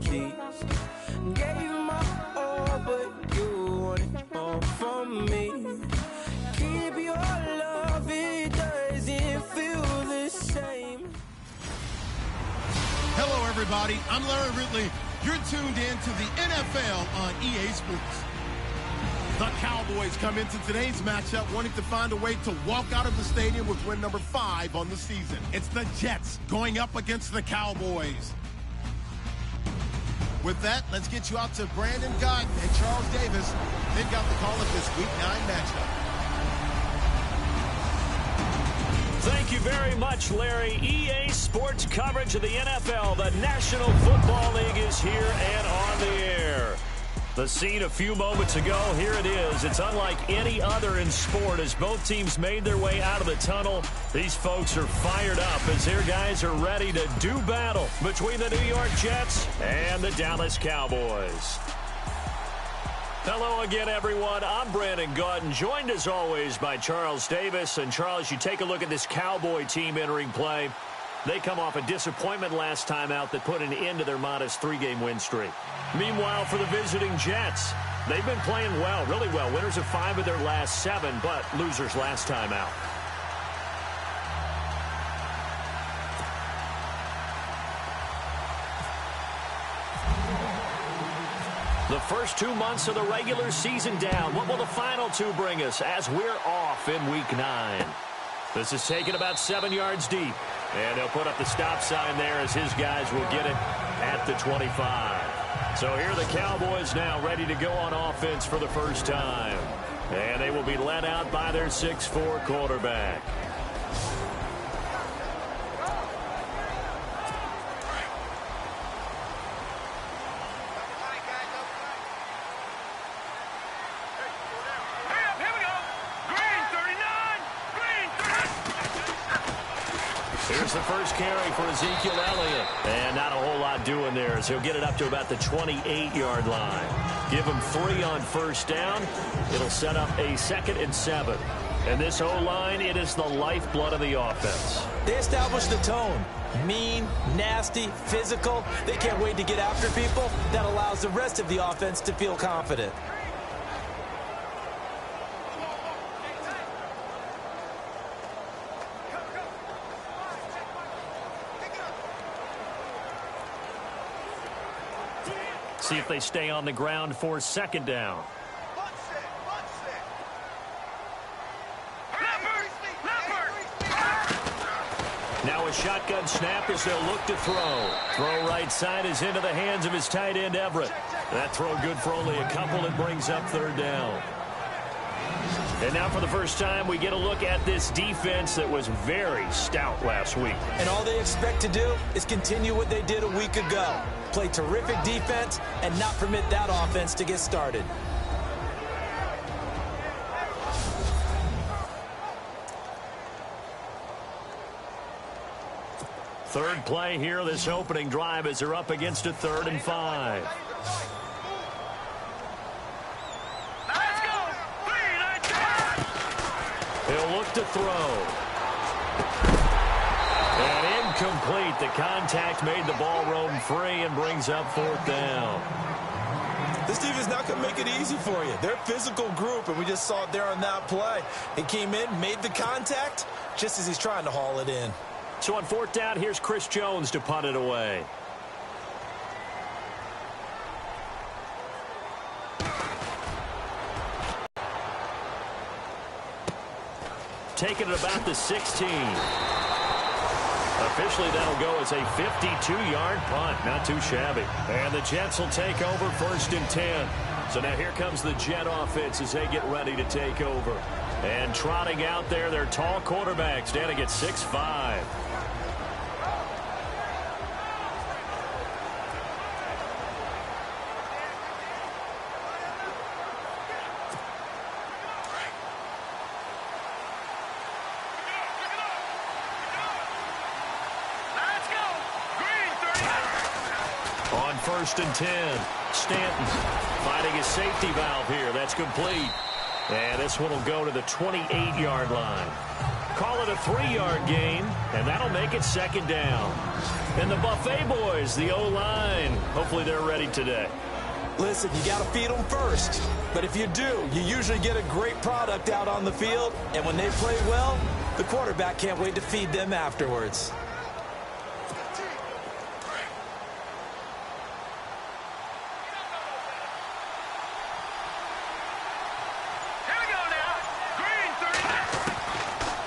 keys. Gave you my all, but you wanted more from me. Keep your love, it doesn't feel the same. Hello, everybody. I'm Larry Ridley. You're tuned in to the NFL on EA Sports. The Cowboys come into today's matchup wanting to find a way to walk out of the stadium with win number 5 on the season. It's the Jets going up against the Cowboys. With that, let's get you out to Brandon Gott and Charles Davis. They've got the call of this Week 9 matchup. Thank you very much, Larry. EA Sports coverage of the NFL. The National Football League is here and on the air. The scene a few moments ago, here it is. It's unlike any other in sport as both teams made their way out of the tunnel. These folks are fired up as their guys are ready to do battle between the New York Jets and the Dallas Cowboys. Hello again, everyone. I'm Brandon Gaudin, joined as always by Charles Davis. And Charles, you take a look at this Cowboy team entering play. They come off a disappointment last time out that put an end to their modest 3-game win streak. Meanwhile, for the visiting Jets, they've been playing well, really well. Winners of 5 of their last 7, but losers last time out. The first 2 months of the regular season down. What will the final 2 bring us as we're off in Week 9? This is taken about 7 yards deep. And they'll put up the stop sign there as his guys will get it at the 25. So here are the Cowboys now ready to go on offense for the first time. And they will be led out by their 6'4" quarterback. Here's the first carry for Ezekiel Elliott. And not a whole lot doing there as he'll get it up to about the 28-yard line. Give him 3 on first down. It'll set up a 2nd and 7. And this O-line, it is the lifeblood of the offense. They establish the tone. Mean, nasty, physical. They can't wait to get after people. That allows the rest of the offense to feel confident. See if they stay on the ground for 2nd down. Now a shotgun snap as they'll look to throw. Throw right side is into the hands of his tight end, Everett. That throw good for only a couple. It brings up 3rd down. And now for the first time, we get a look at this defense that was very stout last week. And all they expect to do is continue what they did a week ago. Play terrific defense and not permit that offense to get started. Third play here, this opening drive as they're up against a 3rd and 5. He'll look to throw. And incomplete. The contact made the ball roam free and brings up 4th down. This team is not going to make it easy for you. They're a physical group, and we just saw it there on that play. He came in, made the contact, just as he's trying to haul it in. So on 4th down, here's Chris Jones to punt it away. Taking it about the 16. Officially, that'll go as a 52-yard punt. Not too shabby. And the Jets will take over 1st and 10. So now here comes the Jet offense as they get ready to take over. And trotting out there, their tall quarterback standing at 6'5". On 1st and 10, Stanton finding his safety valve here. That's complete. And this one will go to the 28-yard line. call it a 3-yard gain, and that'll make it second down. And the Buffet boys, the O-line, hopefully they're ready today. Listen, you got to feed them first. But if you do, you usually get a great product out on the field. And when they play well, the quarterback can't wait to feed them afterwards.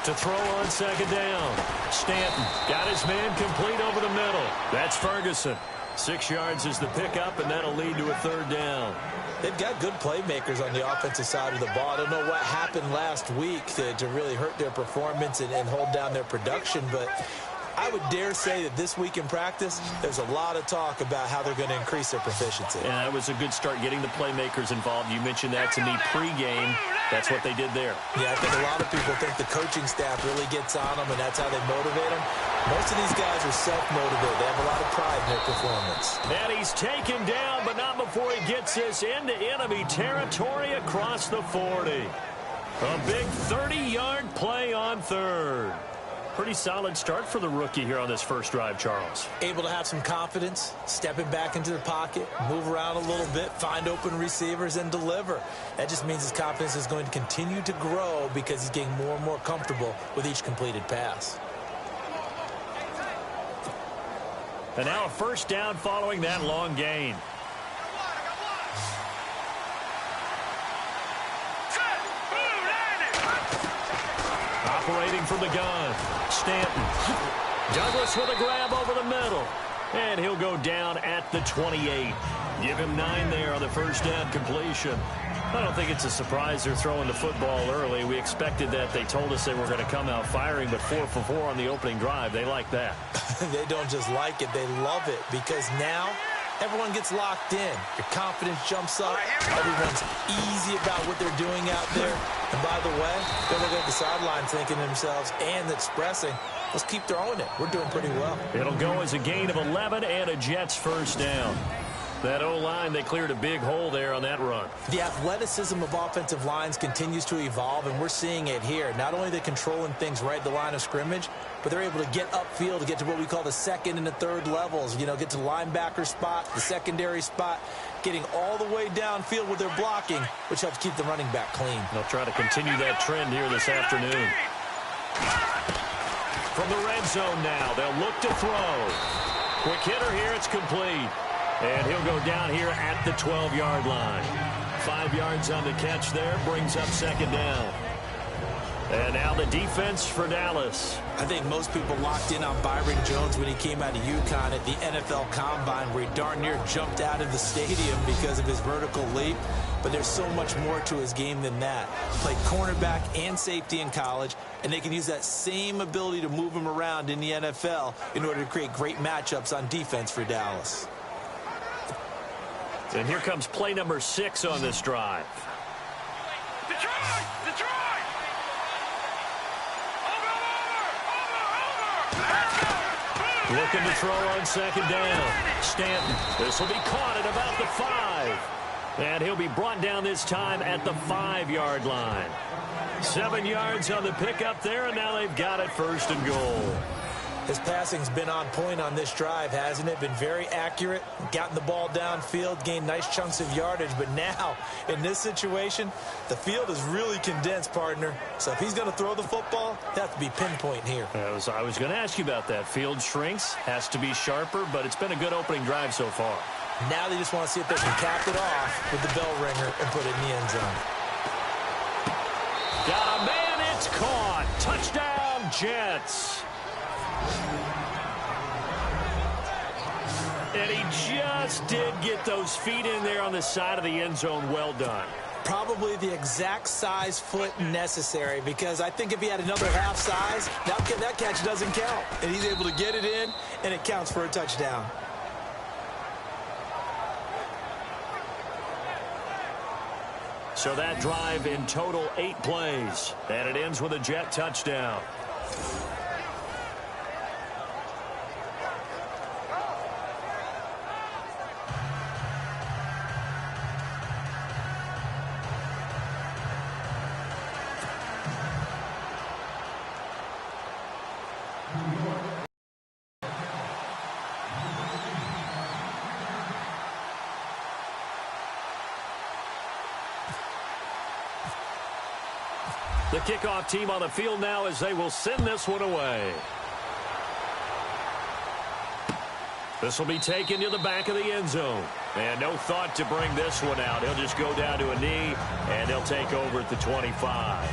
To throw on second down. Stanton got his man complete over the middle. That's Ferguson. 6 yards is the pickup, and that'll lead to a third down. They've got good playmakers on the offensive side of the ball. I don't know what happened last week to really hurt their performance and hold down their production, but I would dare say that this week in practice, there's a lot of talk about how they're going to increase their proficiency. And that was a good start getting the playmakers involved. You mentioned that to me pregame. That's what they did there. Yeah, I think a lot of people think the coaching staff really gets on them, and that's how they motivate them. Most of these guys are self-motivated. They have a lot of pride in their performance. And he's taken down, but not before he gets this into enemy territory across the 40. A big 30-yard play on third. Pretty solid start for the rookie here on this first drive, Charles. Able to have some confidence, stepping back into the pocket, move around a little bit, find open receivers, and deliver. That just means his confidence is going to continue to grow because he's getting more and more comfortable with each completed pass. And now a first down following that long gain. Operating from the gun, Stanton. Douglas with a grab over the middle. And he'll go down at the 28. Give him 9 there on the first down completion. I don't think it's a surprise they're throwing the football early. We expected that. They told us they were going to come out firing, but 4 for 4 on the opening drive. They like that. They don't just like it, they love it, because now everyone gets locked in. Your confidence jumps up. Everyone's easy about what they're doing out there. And by the way, they're looking at the sideline thinking to themselves and expressing, let's keep throwing it. We're doing pretty well. It'll go as a gain of 11 and a Jets first down. That O-line, they cleared a big hole there on that run. The athleticism of offensive lines continues to evolve, and we're seeing it here. Not only are they controlling things right at the line of scrimmage, but they're able to get upfield to get to what we call the second and the third levels. You know, get to the linebacker spot, the secondary spot, getting all the way downfield with their blocking, which helps keep the running back clean. They'll try to continue that trend here this afternoon. From the red zone now, they'll look to throw. Quick hitter here, it's complete. And he'll go down here at the 12-yard line. 5 yards on the catch there, brings up second down. And now the defense for Dallas. I think most people locked in on Byron Jones when he came out of UConn at the NFL Combine, where he darn near jumped out of the stadium because of his vertical leap. But there's so much more to his game than that. Played cornerback and safety in college, and they can use that same ability to move him around in the NFL in order to create great matchups on defense for Dallas. And here comes play number 6 on this drive. Detroit! Detroit! Over! Looking to throw on second down. Stanton. This will be caught at about the 5. And he'll be brought down this time at the 5-yard line. 7 yards on the pickup there, and now they've got it first and goal. His passing's been on point on this drive, hasn't it? Been very accurate, gotten the ball downfield, gained nice chunks of yardage. But now, in this situation, the field is really condensed, partner. So if he's going to throw the football, it has to be pinpoint here. I was going to ask you about that. Field shrinks, has to be sharper, but it's been a good opening drive so far. Now they just want to see if they can cap it off with the bell ringer and put it in the end zone. Got a man, it's caught. Touchdown, Jets. And he just did get those feet in there on the side of the end zone. Well done. Probably the exact size foot necessary, because I think if he had another half size, that catch doesn't count. And he's able to get it in, and it counts for a touchdown. So that drive in total 8 plays, and it ends with a Jet touchdown. The kickoff team on the field now as they will send this one away. This will be taken to the back of the end zone. And no thought to bring this one out. He'll just go down to a knee, and he'll take over at the 25.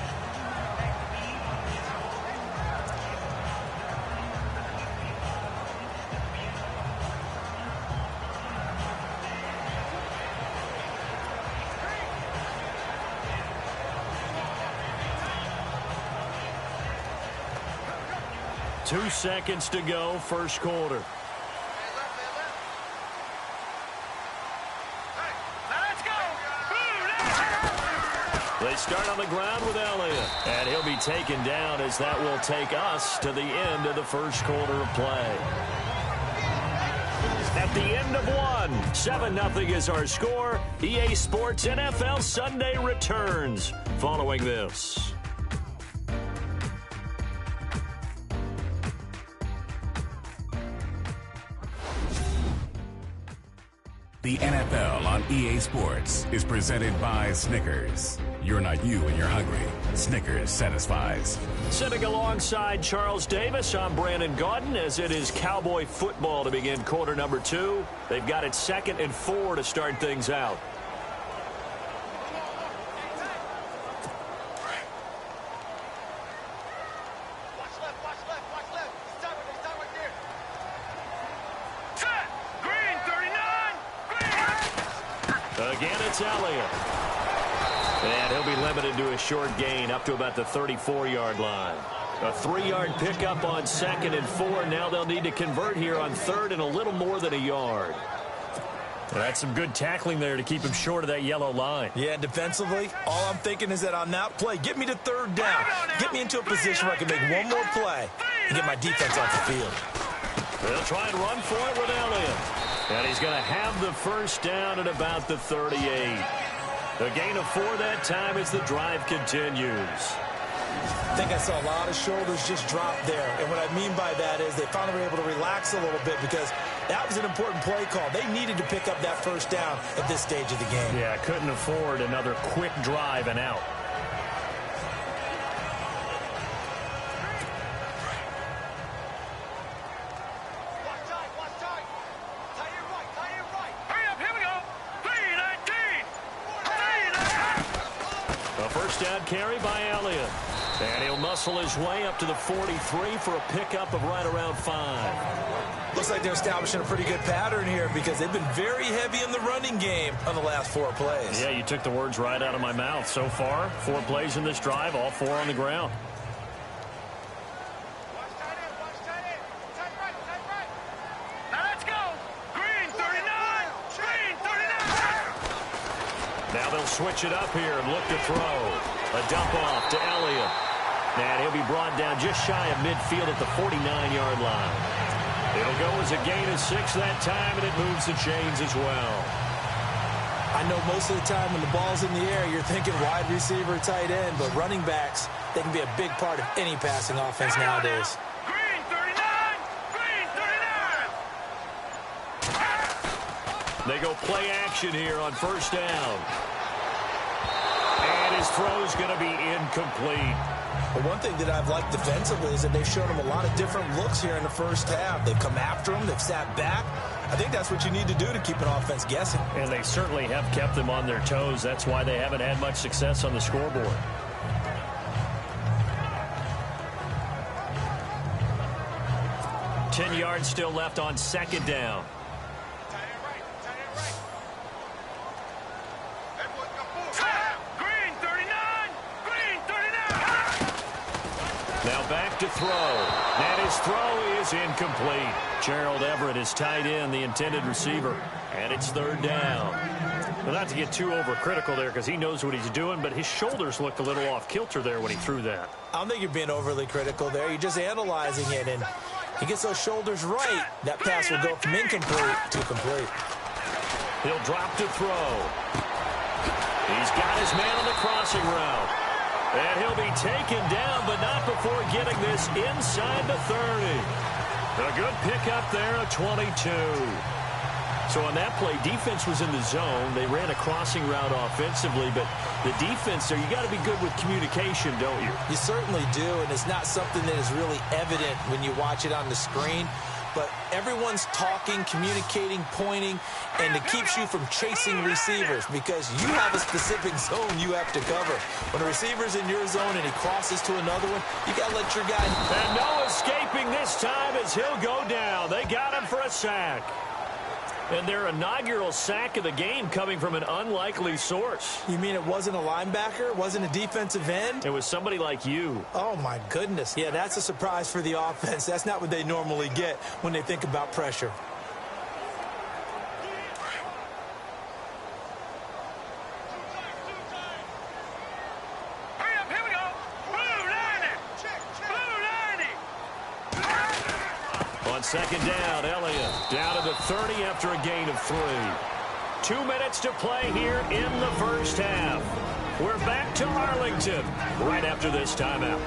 Two seconds to go, first quarter. They start on the ground with Elliott, and he'll be taken down as that will take us to the end of the first quarter of play. At the end of one, 7-0 is our score. EA Sports NFL Sunday returns following this. The NFL on EA Sports is presented by Snickers. You're not you when you're hungry. Snickers satisfies. Sitting alongside Charles Davis, I'm Brandon Gaudin as it is Cowboy football to begin quarter number 2. They've got it 2nd and 4 to start things out. Again, it's Elliott. And he'll be limited to a short gain up to about the 34-yard line. A 3-yard pickup on 2nd and 4. Now they'll need to convert here on 3rd and a little more than a yard. That's some good tackling there to keep him short of that yellow line. Yeah, defensively, all I'm thinking is that on that play, get me to 3rd down. Get me into a position where I can make one more play and get my defense off the field. They'll try and run for it with Elliott. And he's going to have the first down at about the 38. A gain of 4 that time as the drive continues. I think I saw a lot of shoulders just drop there. And what I mean by that is they finally were able to relax a little bit because that was an important play call. They needed to pick up that first down at this stage of the game. Yeah, couldn't afford another quick drive and out. Down carry by Elliott. And he'll muscle his way up to the 43 for a pickup of right around 5. Looks like they're establishing a pretty good pattern here because they've been very heavy in the running game on the last 4 plays. Yeah, you took the words right out of my mouth. So far, 4 plays in this drive, all 4 on the ground. Now they'll switch it up here and look to throw. A dump off to Elliott. And he'll be brought down just shy of midfield at the 49-yard line. It'll go as a gain of 6 that time, and it moves the chains as well. I know most of the time when the ball's in the air, you're thinking wide receiver, tight end, but running backs, they can be a big part of any passing offense nowadays. Green 39! Green 39! They go play action here on first down. And his throw's going to be incomplete. But one thing that I've liked defensively is that they've shown him a lot of different looks here in the first half. They've come after him. They've sat back. I think that's what you need to do to keep an offense guessing. And they certainly have kept them on their toes. That's why they haven't had much success on the scoreboard. Ten yards still left on second down. Now back to throw. And his throw is incomplete. Gerald Everett is tight end, the intended receiver. And it's third down. Well, not to get too overcritical there because he knows what he's doing, but his shoulders looked a little off kilter there when he threw that. I don't think you're being overly critical there. You're just analyzing it, and he gets those shoulders right. That pass will go from incomplete to complete. He'll drop to throw. He's got his man on the crossing route. And he'll be taken down, but not before getting this inside the 30. A good pickup there, a 22. So on that play, defense was in the zone. They ran a crossing route offensively, but the defense there, you got to be good with communication, don't you? You certainly do, and it's not something that is really evident when you watch it on the screen. But everyone's talking, communicating, pointing, and it keeps you from chasing receivers because you have a specific zone you have to cover. When a receiver's in your zone and he crosses to another one, you got to let your guy... And no escaping this time as he'll go down. They got him for a sack. And their inaugural sack of the game coming from an unlikely source. You mean it wasn't a linebacker? It wasn't a defensive end? It was somebody like you. Oh, my goodness. Yeah, that's a surprise for the offense. That's not what they normally get when they think about pressure. Hurry up, here we go. Blue 90. On second down, Elliott down to the 30 after a gain of 3. 2 minutes to play here in the first half. We're back to Arlington right after this timeout.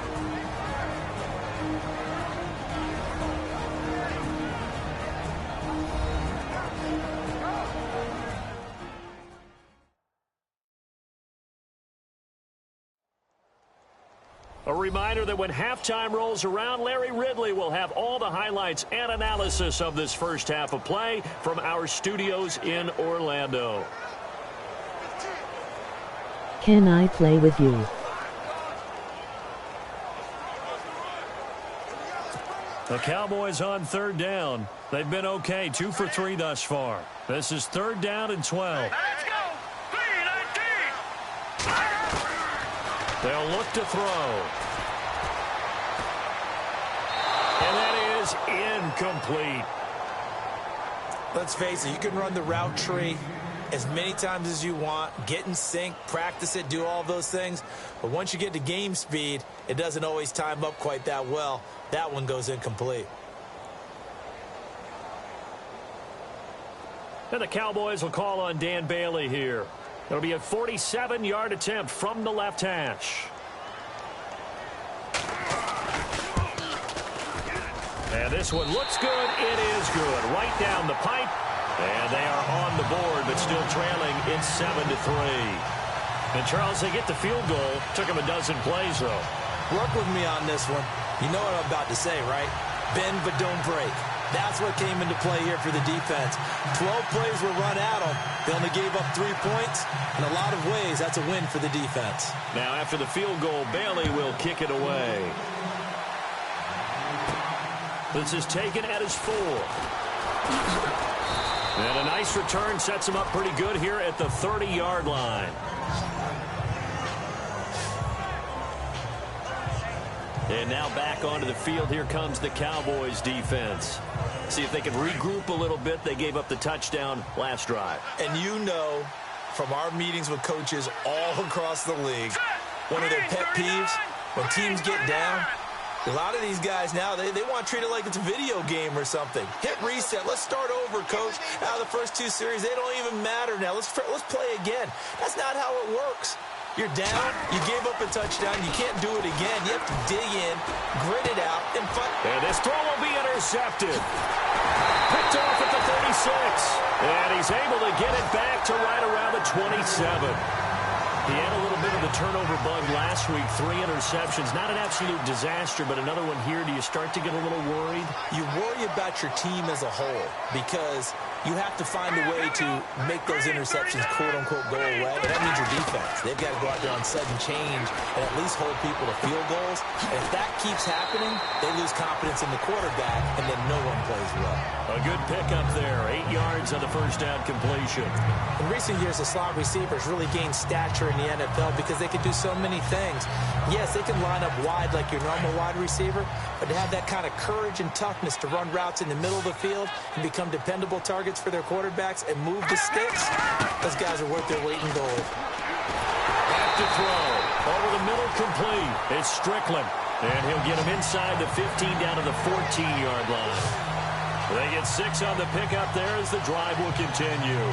A reminder that when halftime rolls around, Larry Ridley will have all the highlights and analysis of this first half of play from our studios in Orlando. Can I play with you? The Cowboys on third down. They've been okay, 2 for 3 thus far. This is third down and 12. Let's go. 3-19. They'll look to throw. And that is incomplete. Let's face it, you can run the route tree as many times as you want, get in sync, practice it, do all those things. But once you get to game speed, it doesn't always time up quite that well. That one goes incomplete. And the Cowboys will call on Dan Bailey here. It'll be a 47-yard attempt from the left hash. And this one looks good. It is good. Right down the pipe. And they are on the board, but still trailing. It's 7-3. And, Charles, they get the field goal. Took them a dozen plays, though. Work with me on this one. You know what I'm about to say, right? Bend but don't break. That's what came into play here for the defense. 12 plays were run at them. They only gave up 3 points. In a lot of ways, that's a win for the defense. Now, after the field goal, Bailey will kick it away. This is taken at his 4. And a nice return sets him up pretty good here at the 30-yard line. And now back onto the field. Here comes the Cowboys defense. See if they can regroup a little bit. They gave up the touchdown last drive. And you know from our meetings with coaches all across the league, one of their pet peeves, when teams get down, a lot of these guys now, they want to treat it like it's a video game or something. Hit reset. Let's start over, coach. Out of the first 2 series, they don't even matter now. Let's play again. That's not how it works. You're down. You gave up a touchdown. You can't do it again. You have to dig in, grit it out, and fight. And this throw will be intercepted. Picked off at the 36. And he's able to get it back to right around the 27. He had a little bit of the turnover bug last week. 3 interceptions. Not an absolute disaster, but another one here. Do you start to get a little worried? You worry about your team as a whole because you have to find a way to make those interceptions, quote-unquote, go away. And that means your defense. They've got to go out there on sudden change and at least hold people to field goals. And if that keeps happening, they lose confidence in the quarterback, and then no one plays well. A good pickup there. 8 yards on the first down completion. In recent years, the slot receivers really gained stature in the NFL because they can do so many things. Yes, they can line up wide like your normal wide receiver, but to have that kind of courage and toughness to run routes in the middle of the field and become dependable targets for their quarterbacks and move the sticks, those guys are worth their weight in gold. Back to throw. Over the middle, complete. It's Strickland. And he'll get him inside the 15 down to the 14-yard line. They get 6 on the pickup there as the drive will continue.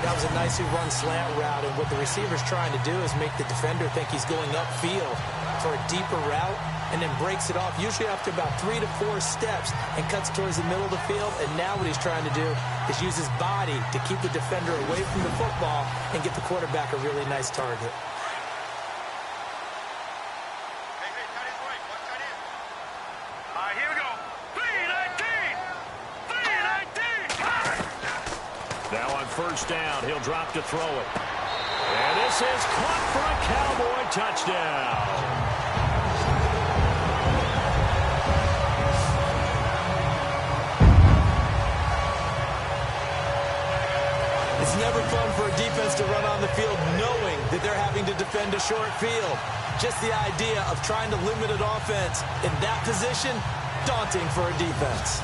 That was a nicely run slant route, and what the receiver's trying to do is make the defender think he's going upfield for a deeper route, and then breaks it off, usually after about 3 to 4 steps, and cuts towards the middle of the field. And now what he's trying to do is use his body to keep the defender away from the football and get the quarterback a really nice target. Here we go. 319! 319! Now on first down, he'll drop to throw it. And this is caught for a Cowboy touchdown. It's never fun for a defense to run on the field knowing that they're having to defend a short field. Just the idea of trying to limit an offense in that position, daunting for a defense.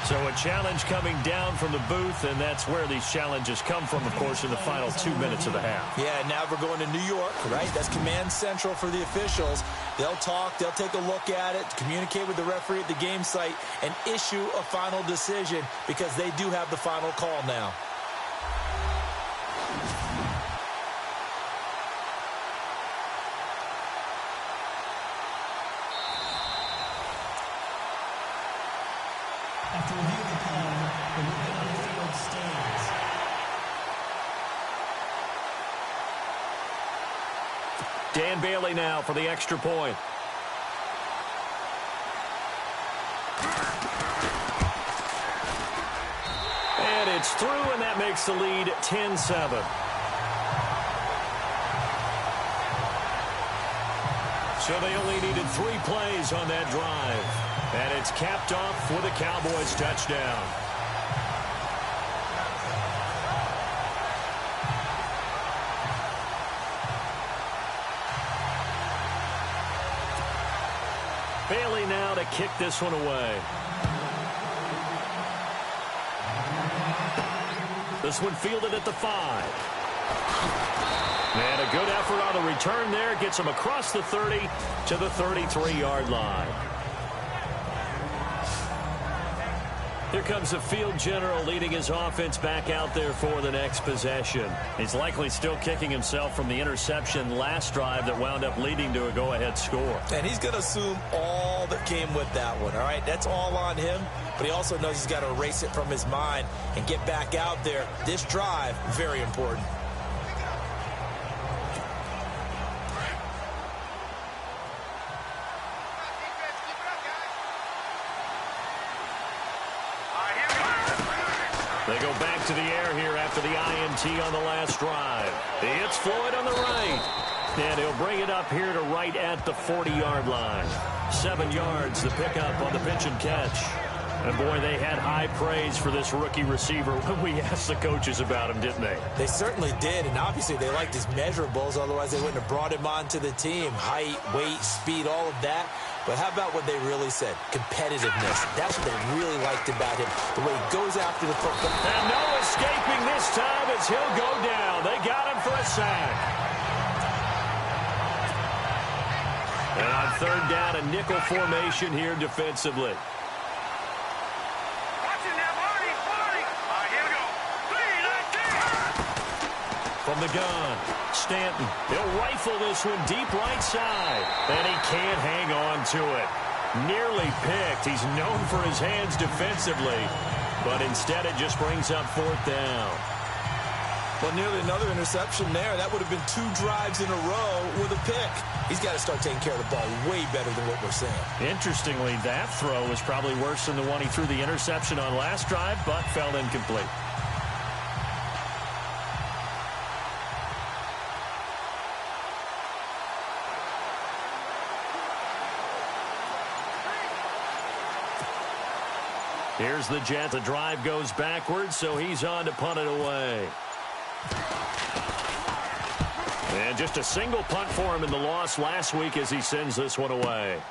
So a challenge coming down from the booth, and that's where these challenges come from, of course, in the final 2 minutes of the half. Yeah, now we're going to New York, right? That's command central for the officials. They'll talk, they'll take a look at it, communicate with the referee at the game site, and issue a final decision because they do have the final call now. After review of the call, the movement on the field stands. Dan Bailey now for the extra point. And it's through, and that makes the lead 10-7. So they only needed 3 plays on that drive. And it's capped off with a Cowboys touchdown. Bailey now to kick this one away. This one fielded at the 5. And a good effort on the return there. Gets him across the 30 to the 33-yard line. Here comes the field general leading his offense back out there for the next possession. He's likely still kicking himself from the interception last drive that wound up leading to a go-ahead score. And he's going to assume all that came with that one, all right? That's all on him, but he also knows he's got to erase it from his mind and get back out there. This drive, very important. They go back to the air here after the INT on the last drive. It's Floyd on the right. And he'll bring it up here to right at the 40-yard line. 7 yards, the pickup on the pitch and catch. And, boy, they had high praise for this rookie receiver when we asked the coaches about him, didn't they? They certainly did, and obviously they liked his measurables. Otherwise, they wouldn't have brought him onto the team. Height, weight, speed, all of that. But how about what they really said? Competitiveness. That's what they really liked about him. The way he goes after the football. And no escaping this time as he'll go down. They got him for a sack. And on third down, a nickel formation here defensively. From the gun, Stanton. He'll rifle this one deep right side. And he can't hang on to it. Nearly picked. He's known for his hands defensively. But instead it just brings up 4th down. Well, nearly another interception there. That would have been 2 drives in a row with a pick. He's got to start taking care of the ball way better than what we're seeing. Interestingly, that throw was probably worse than the one he threw the interception on last drive, but fell incomplete. Here's the Jet. The drive goes backwards, so he's on to punt it away. And just a single punt for him in the loss last week as he sends this one away.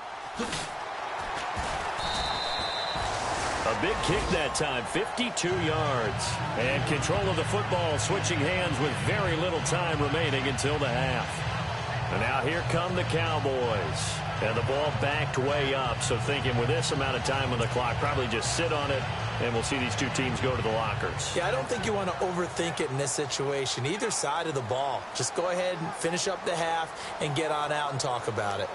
A big kick that time, 52 yards. And control of the football switching hands with very little time remaining until the half. And now here come the Cowboys. And the ball backed way up, so thinking with this amount of time on the clock, probably just sit on it, and we'll see these two teams go to the lockers. Yeah, I don't think you want to overthink it in this situation. Either side of the ball. Just go ahead and finish up the half and get on out and talk about it.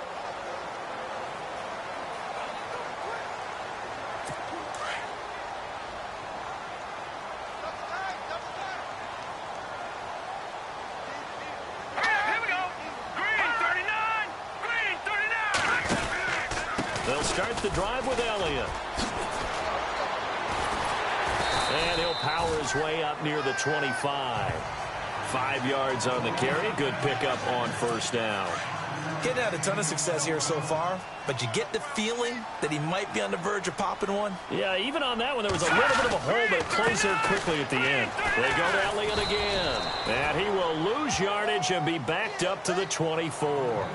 They'll start the drive with Elliott. And he'll power his way up near the 25. 5 yards on the carry. Good pickup on first down. Getting had a ton of success here so far, but you get the feeling that he might be on the verge of popping one. Yeah, even on that one, there was a little bit of a hole, but it closed there quickly at the end. They go to Elliott again. And he will lose yardage and be backed up to the 24.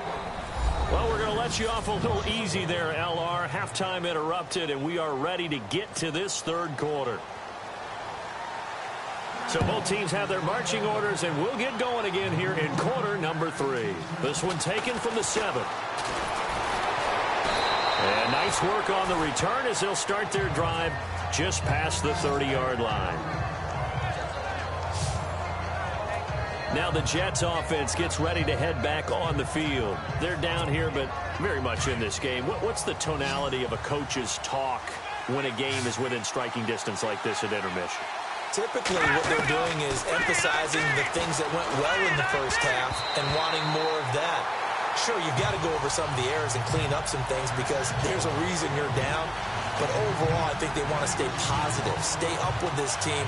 Well, we're going to let you off a little easy there, LR. Halftime interrupted, and we are ready to get to this third quarter. So both teams have their marching orders, and we'll get going again here in quarter number 3. This one taken from the 7. And nice work on the return as they'll start their drive just past the 30-yard line. Now the Jets offense gets ready to head back on the field. They're down here, but very much in this game. What's the tonality of a coach's talk when a game is within striking distance like this at intermission? Typically, what they're doing is emphasizing the things that went well in the first half and wanting more of that. Sure, you've got to go over some of the errors and clean up some things because there's a reason you're down. But overall, I think they want to stay positive, stay up with this team.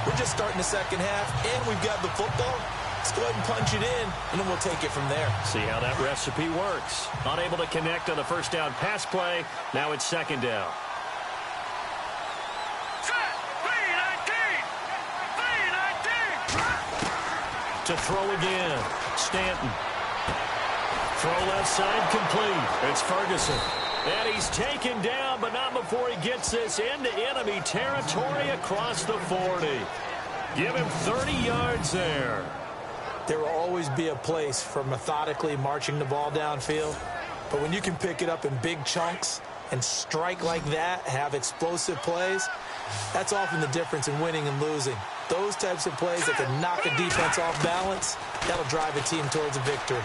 We're just starting the second half, and we've got the football. Let's go ahead and punch it in, and then we'll take it from there. See how that recipe works. Unable to connect on the first down pass play. Now it's second down. To throw again. Stanton. Throw left side complete. It's Ferguson. And he's taken down, but not before he gets this into enemy territory across the 40. Give him 30 yards there. There will always be a place for methodically marching the ball downfield. But when you can pick it up in big chunks and strike like that, have explosive plays, that's often the difference in winning and losing. Those types of plays that can knock a defense off balance, that'll drive a team towards a victory.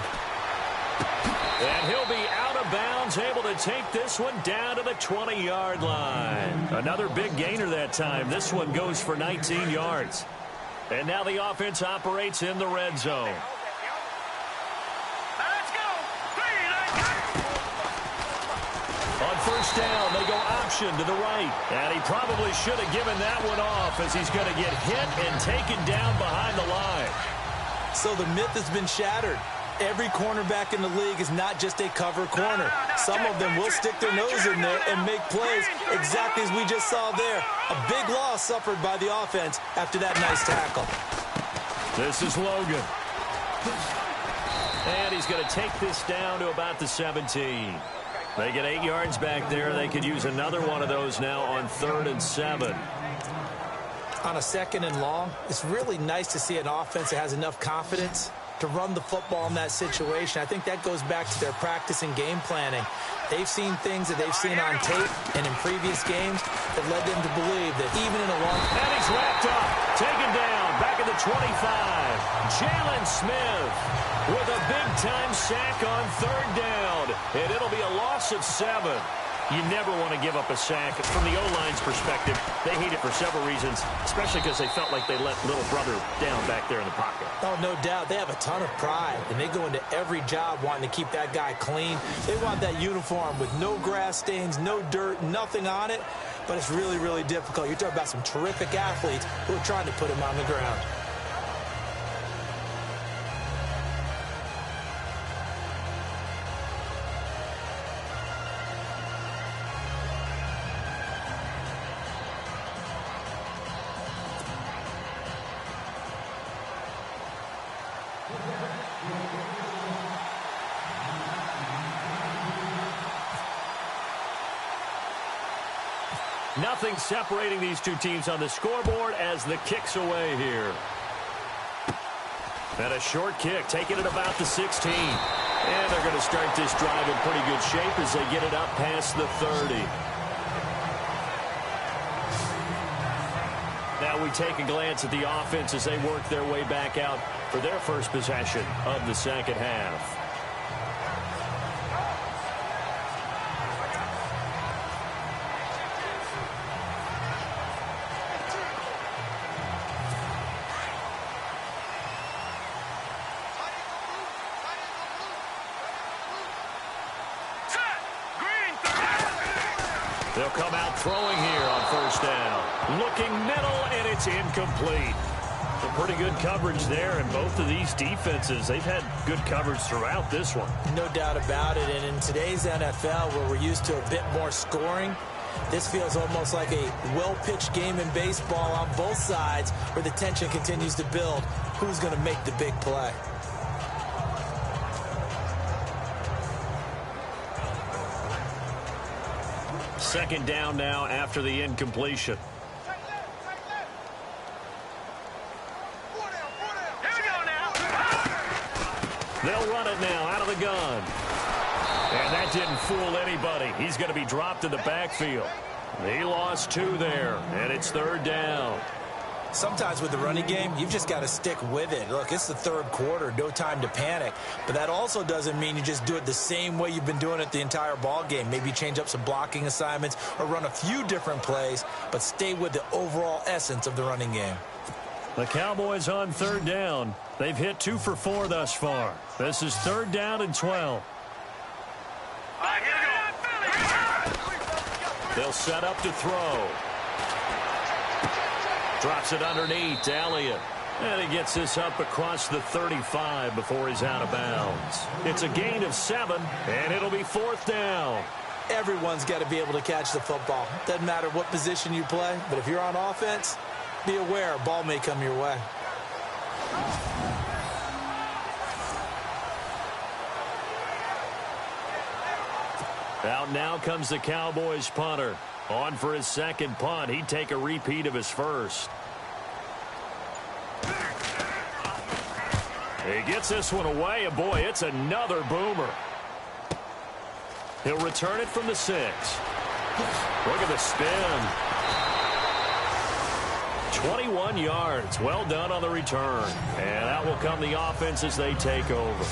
And he'll be out of bounds, able to take this one down to the 20-yard line. Another big gainer that time. This one goes for 19 yards. And now the offense operates in the red zone. On first down, they go option to the right. And he probably should have given that one off as he's going to get hit and taken down behind the line. So the myth has been shattered. Every cornerback in the league is not just a cover corner. Some of them will stick their nose in there and make plays exactly as we just saw there. A big loss suffered by the offense after that nice tackle. This is Logan. And he's going to take this down to about the 17. They get 8 yards back there. They could use another one of those now on 3rd and 7. On a 2nd and long, it's really nice to see an offense that has enough confidence to run the football in that situation. I think that goes back to their practice and game planning. They've seen things that they've seen on tape and in previous games that led them to believe that even in a long... And he's wrapped up, taken down, back at the 25. Jalen Smith with a big-time sack on 3rd down. And it'll be a loss of 7. You never want to give up a sack. From the O-line's perspective, they hate it for several reasons, especially because they felt like they let little brother down back there in the pocket. Oh, no doubt. They have a ton of pride, and they go into every job wanting to keep that guy clean. They want that uniform with no grass stains, no dirt, nothing on it, but it's really, really difficult. You're talking about some terrific athletes who are trying to put him on the ground. Nothing separating these two teams on the scoreboard as the kick's away here. And a short kick, taking it about the 16. And they're going to start this drive in pretty good shape as they get it up past the 30. Now we take a glance at the offense as they work their way back out for their first possession of the second half. They'll come out throwing here on first down. Looking middle, and it's incomplete. Some pretty good coverage there, and both of these defenses, they've had good coverage throughout this one. No doubt about it, and in today's NFL, where we're used to a bit more scoring, this feels almost like a well-pitched game in baseball on both sides where the tension continues to build. Who's going to make the big play? Second down now after the incompletion. They'll run it now out of the gun. And that didn't fool anybody. He's going to be dropped in the backfield. He lost 2 there, and it's third down. Sometimes with the running game, you've just got to stick with it. Look, it's the third quarter, no time to panic. But that also doesn't mean you just do it the same way you've been doing it the entire ball game. Maybe change up some blocking assignments or run a few different plays, but stay with the overall essence of the running game. The Cowboys on third down. They've hit 2 for 4 thus far. This is third down and 12. They'll set up to throw. Drops it underneath to Elliott. And he gets this up across the 35 before he's out of bounds. It's a gain of 7, and it'll be fourth down. Everyone's got to be able to catch the football. Doesn't matter what position you play, but if you're on offense, be aware a ball may come your way. Out now comes the Cowboys punter. On for his second punt. He'd take a repeat of his first. He gets this one away, and boy, it's another boomer. He'll return it from the 6. Look at the spin. 21 yards. Well done on the return. And out will come the offense as they take over.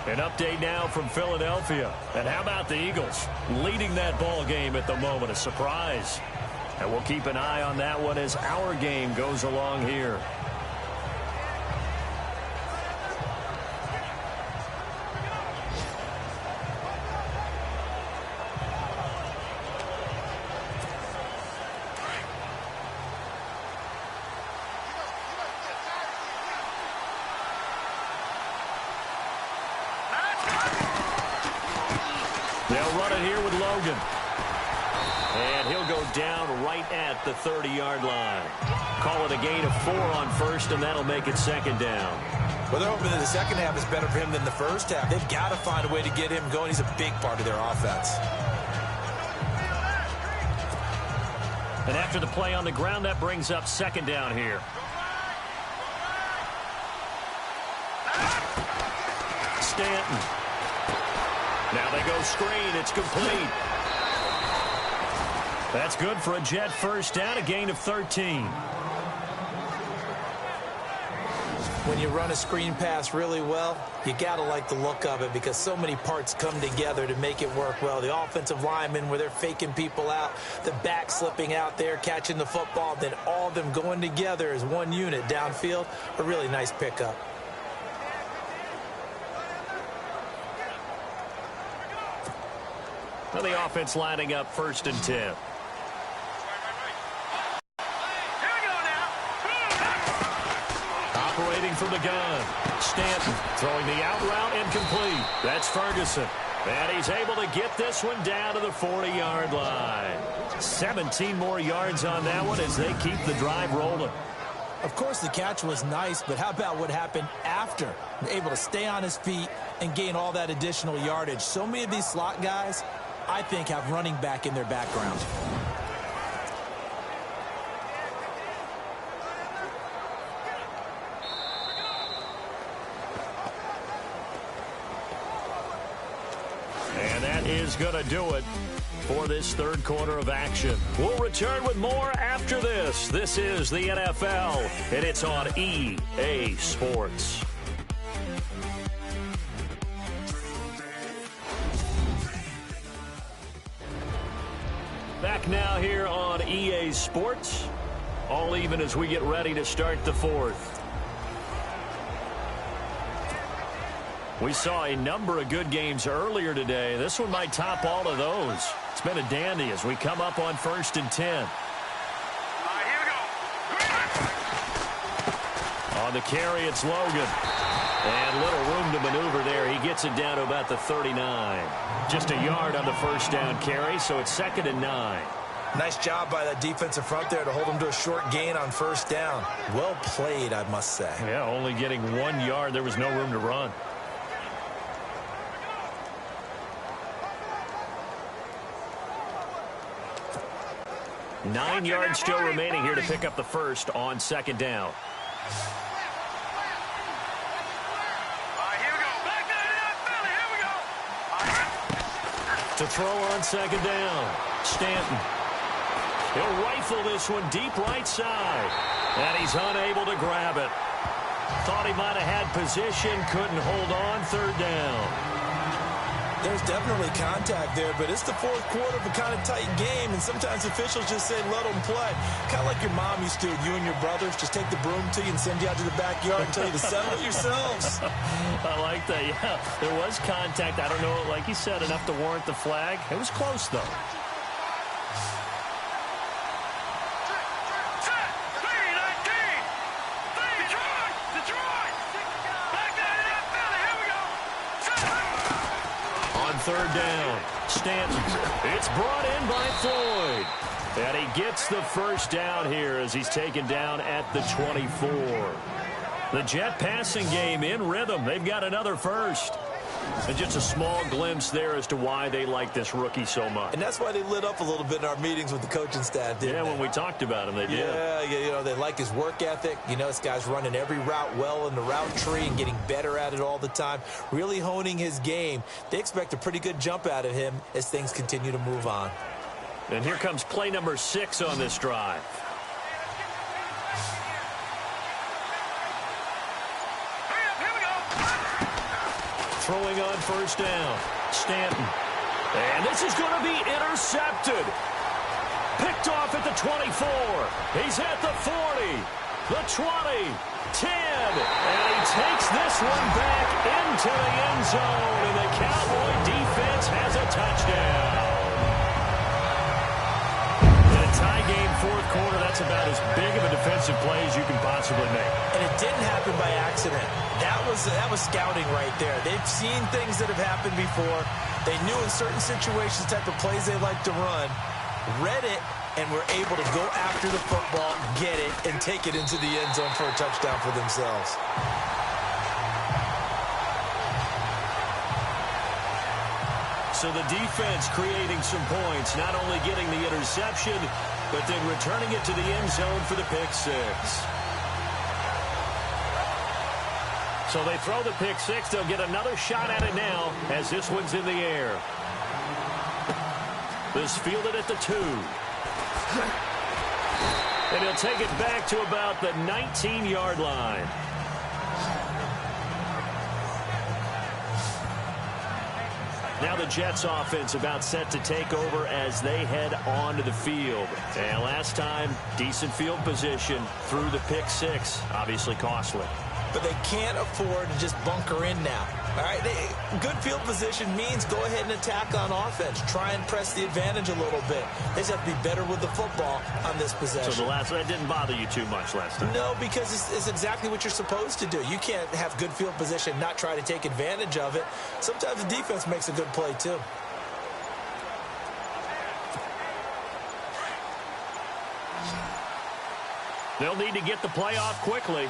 An update now from Philadelphia. And how about the Eagles leading that ball game at the moment? A surprise. And we'll keep an eye on that one as our game goes along here. They'll run it here with Logan. And he'll go down right at the 30-yard line. Call it a gain of 4 on first, and that'll make it second down. Well, they're hoping that the second half is better for him than the first half. They've got to find a way to get him going. He's a big part of their offense. And after the play on the ground, that brings up second down here. Stanton. Now they go screen. It's complete. That's good for a Jet first down, a gain of 13. When you run a screen pass really well, you got to like the look of it because so many parts come together to make it work well. The offensive linemen, where they're faking people out, the back slipping out there, catching the football, then all of them going together as one unit downfield. A really nice pickup. Well, the offense lining up first and 10. Operating from the gun. Stanton throwing the out route incomplete. That's Ferguson. And he's able to get this one down to the 40-yard line. 17 more yards on that one as they keep the drive rolling. Of course, the catch was nice, but how about what happened after? Able to stay on his feet and gain all that additional yardage. So many of these slot guys, I think, have running back in their background. is going to do it for this third quarter of action. We'll return with more after this. This is the NFL, and it's on EA Sports. Back now here on EA Sports. All even as we get ready to start the fourth. We saw a number of good games earlier today. This one might top all of those. It's been a dandy as we come up on 1st and 10. Here we go. On the carry, it's Logan. And little room to maneuver there. He gets it down to about the 39. Just a yard on the first down carry, so it's 2nd and 9. Nice job by that defensive front there to hold him to a short gain on first down. Well played, I must say. Yeah, only getting 1 yard. There was no room to run. Nine yards still remaining here to pick up the first on 2nd down. Here we go. Back there, here we go. To throw on 2nd down. Stanton. He'll rifle this one deep right side. And he's unable to grab it. Thought he might have had position. Couldn't hold on. 3rd down. There's definitely contact there, but it's the fourth quarter of a kind of tight game, and sometimes officials just say let them play. Kind of like your mom used to, you and your brothers, just take the broom to you and send you out to the backyard and tell you to settle it yourselves. I like that, yeah. There was contact. I don't know, like you said, enough to warrant the flag. It was close, though. Third down. Stanton. It's brought in by Floyd. And he gets the first down here as he's taken down at the 24. The Jet passing game in rhythm. They've got another first. And just a small glimpse there as to why they like this rookie so much. And that's why they lit up a little bit in our meetings with the coaching staff, didn't they? When we talked about him, they did. Yeah, you know, they like his work ethic. You know, this guy's running every route well in the route tree and getting better at it all the time, really honing his game. They expect a pretty good jump out of him as things continue to move on. And here comes play number 6 on this drive. Throwing on first down. Stanton. And this is going to be intercepted. Picked off at the 24. He's at the 40. The 20. 10. And he takes this one back into the end zone. And the Cowboy defense has a touchdown. In a tie game, fourth quarter, that's about as big of a defensive play as you can possibly make. And it didn't happen by accident. That was scouting right there. They've seen things that have happened before. They knew in certain situations the type of plays they like to run, read it, and were able to go after the football, get it, and take it into the end zone for a touchdown for themselves. So the defense creating some points, not only getting the interception, but then returning it to the end zone for the pick 6. So they throw the pick 6. They'll get another shot at it now as this one's in the air. This fielded at the 2. And he'll take it back to about the 19-yard line. Now the Jets offense about set to take over as they head onto the field. And last time, decent field position through the pick 6. Obviously costly. But they can't afford to just bunker in now. All right, good field position means go ahead and attack on offense. Try and press the advantage a little bit. They just have to be better with the football on this possession. So that didn't bother you too much last time? No, because it's exactly what you're supposed to do. You can't have good field position, not try to take advantage of it. Sometimes the defense makes a good play too. They'll need to get the play off quickly.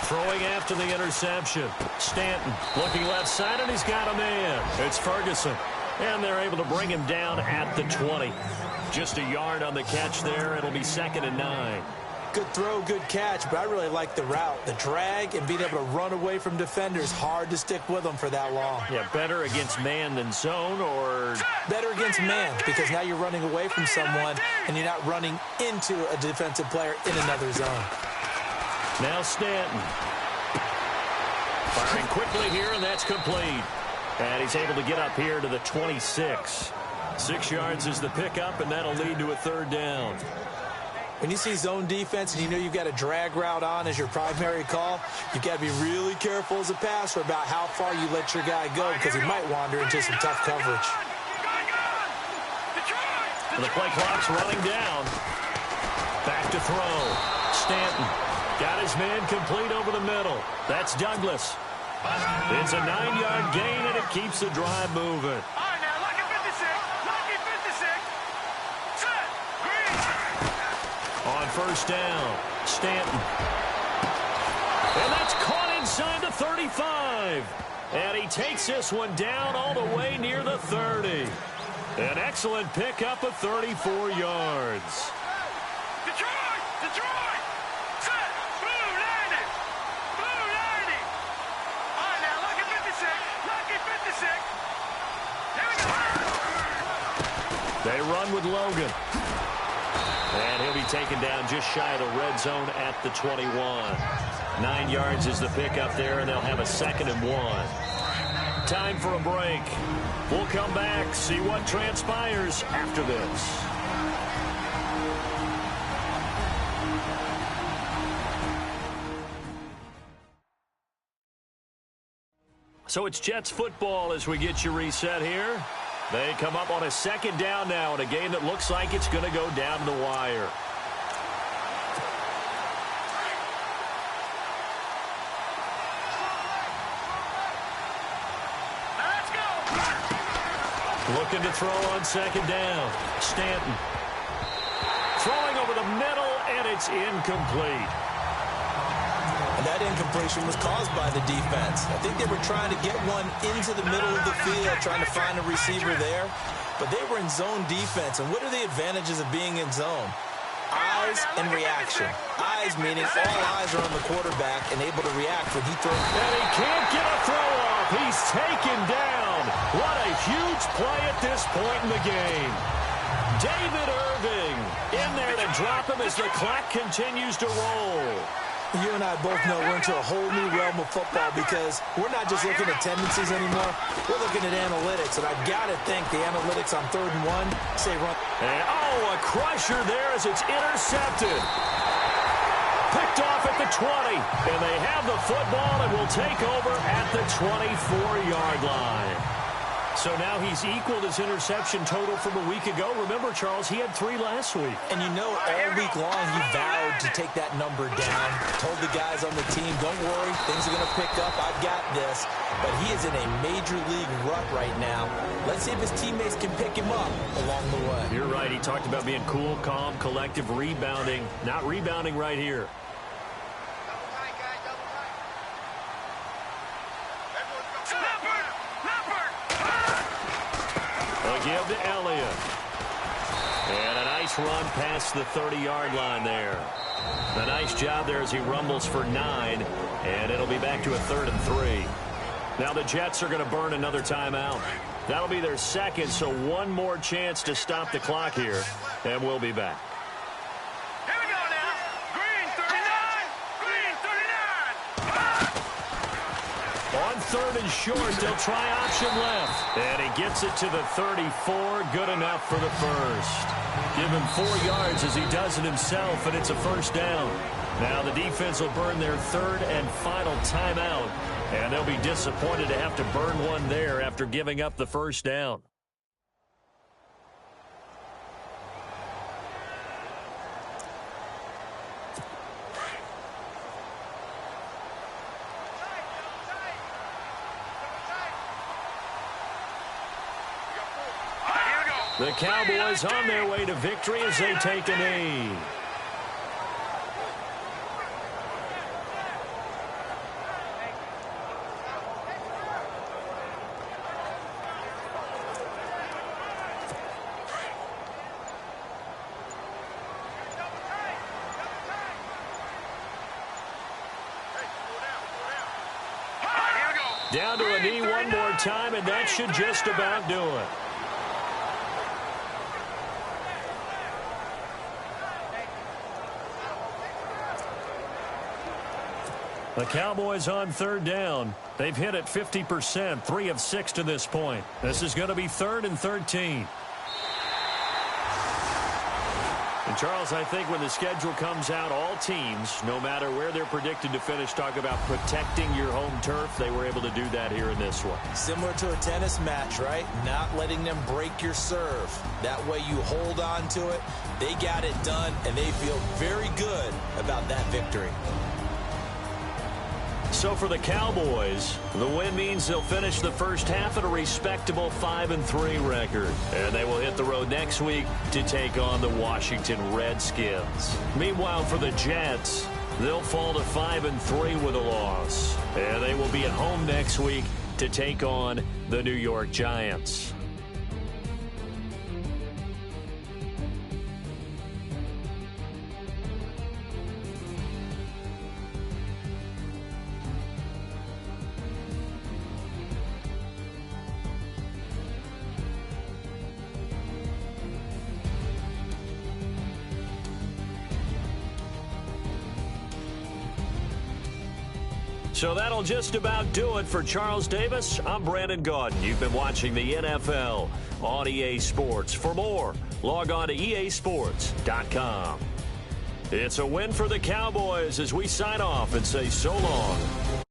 Throwing after the interception. Stanton looking left side, and he's got a man. It's Ferguson. And they're able to bring him down at the 20. Just a yard on the catch there. It'll be 2nd and 9. Good throw, good catch, but I really like the route. The drag and being able to run away from defenders, hard to stick with them for that long. Yeah, better against man than zone, or better against man, because now you're running away from someone and you're not running into a defensive player in another zone. Now Stanton. Firing quickly here, and that's complete. And he's able to get up here to the 26. 6 yards is the pickup, and that'll lead to a third down. When you see zone defense and you know you've got a drag route on as your primary call, you've got to be really careful as a passer about how far you let your guy go, because he might wander into some tough coverage. And the play clock's running down. Back to throw. Stanton got his man complete over the middle. That's Douglas. It's a 9-yard gain, and it keeps the drive moving. On first down, Stanton. And that's caught inside the 35. And he takes this one down all the way near the 30. An excellent pickup of 34 yards. Detroit! Detroit! Set! Blue landing! Blue landing! All right, now, lucky 56. Lucky 56. Here we go. They run with Logan. And he'll be taken down just shy of the red zone at the 21. 9 yards is the pickup there, and they'll have a 2nd and 1. Time for a break. We'll come back, see what transpires after this. So it's Jets football as we get you reset here. They come up on a 2nd down now in a game that looks like it's going to go down to the wire. Let's go. Looking to throw on 2nd down. Stanton. Throwing over the middle, and it's incomplete. And that incompletion was caused by the defense. I think they were trying to get one into the middle of the field, trying to find a receiver there. But they were in zone defense. And what are the advantages of being in zone? Eyes and reaction. Eyes meaning all eyes are on the quarterback and able to react when he throws. And he can't get a throw off. He's taken down. What a huge play at this point in the game. David Irving in there to drop him as the clock continues to roll. You and I both know we're into a whole new realm of football, because we're not just looking at tendencies anymore. We're looking at analytics, and I've got to think the analytics on 3rd and 1 say run. And, a crusher there as it's intercepted. Picked off at the 20, and they have the football and will take over at the 24-yard line. So now he's equaled his interception total from a week ago. Remember, Charles, he had 3 last week. And you know, all week long he vowed to take that number down. Told the guys on the team, don't worry, things are going to pick up. I've got this. But he is in a major league rut right now. Let's see if his teammates can pick him up along the way. You're right. He talked about being cool, calm, collective, rebounding. Not rebounding right here. Give to Elliott. And a nice run past the 30-yard line there. A nice job there as he rumbles for 9. And it'll be back to a 3rd and 3. Now the Jets are going to burn another timeout. That'll be their 2nd, so one more chance to stop the clock here. And we'll be back. Here we go now. Green 39. Green 39. On 3rd and short, they'll try option left. And he gets it to the 34. Good enough for the first. Give him 4 yards as he does it himself, and it's a 1st down. Now the defense will burn their 3rd and final timeout. And they'll be disappointed to have to burn one there after giving up the 1st down. The Cowboys on their way to victory as they take a knee. Down to a knee one more time, and that should just about do it. The Cowboys on third down. They've hit it 50%, 3 of 6 to this point. This is going to be 3rd and 13. And, Charles, I think when the schedule comes out, all teams, no matter where they're predicted to finish, talk about protecting your home turf. They were able to do that here in this one. Similar to a tennis match, right? Not letting them break your serve. That way you hold on to it. They got it done, and they feel very good about that victory. So for the Cowboys, the win means they'll finish the first half at a respectable 5-3 record. And they will hit the road next week to take on the Washington Redskins. Meanwhile, for the Jets, they'll fall to 5-3 with a loss. And they will be at home next week to take on the New York Giants. So that'll just about do it for Charles Davis. I'm Brandon Gaudin. You've been watching the NFL on EA Sports. For more, log on to easports.com. It's a win for the Cowboys as we sign off and say so long.